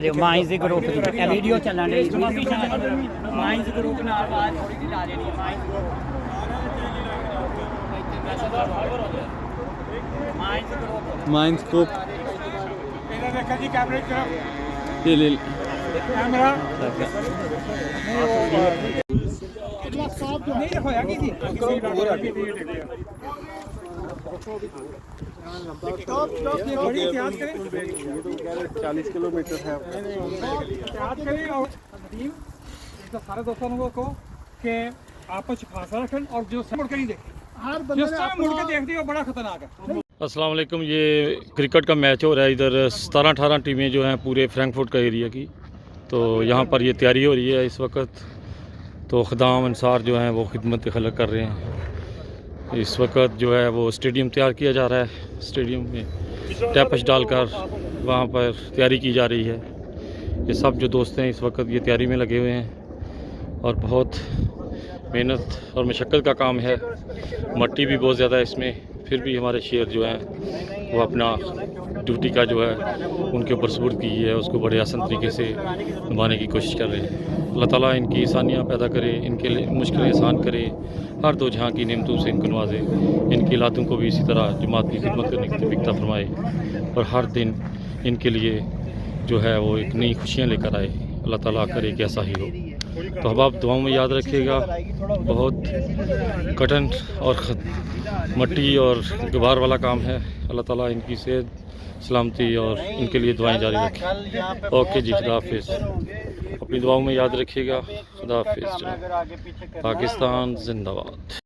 Mines group की video चलन रही माइंस ग्रुप नाल आवाज थोड़ी सी ला देनी माइंस ग्रुप देखा जी कैमरे की तरफ ये ले कैमरा नहीं होया की थी ये बड़ी इतिहास करें 40 किलोमीटर है। इतिहास करें और नदीम तो सारे दोस्तों को कि आपस में फासला रखें और जो मुड़ के नहीं देखें जिस तरह मुड़ के देखती है वो बड़ा खतरनाक है। अस्सलाम वालेकुम। ये क्रिकेट का मैच हो रहा है, इधर 17-18 टीमें जो हैं पूरे फ्रैंकफर्ट का एरिया की, तो यहाँ पर ये तैयारी हो रही है इस वक्त। तो ख़ुदाम अंसार जो हैं वो खिदमत खलक कर रहे हैं। इस वक्त जो है वो स्टेडियम तैयार किया जा रहा है, स्टेडियम में टैपश डालकर वहाँ पर तैयारी की जा रही है। ये सब जो दोस्त हैं इस वक्त ये तैयारी में लगे हुए हैं और बहुत मेहनत और मशक्क़त का काम है। मट्टी भी बहुत ज़्यादा है इसमें, फिर भी हमारे शेर जो हैं वो अपना ड्यूटी का जो है उनके ऊपर सुपुर्द की है, उसको बड़े आसान तरीके से निभाने की कोशिश कर रहे हैं। अल्लाह ताला इनकी आसानियाँ पैदा करे, इनके लिए मुश्किलें आसान करे, हर दो जहाँ की नेमतों से इनको नवाजे, इनकी लातों को भी इसी तरह जमात की खिदमत करने की तौफीक अता फरमाए और हर दिन इनके लिए जो है वो एक नई खुशियाँ लेकर आए। अल्लाह ताला करे कि ऐसा ही हो। तो अब आप दुआओं में याद रखिएगा, बहुत कठिन और मट्टी और गुबार वाला काम है। अल्लाह ताला इनकी सेहत सलामती और इनके लिए दुआएं जारी रखें। ओके जी, खुदा हाफिज़। अपनी दुआओं में याद रखिएगा। खुदा हाफिज़। पाकिस्तान जिंदाबाद।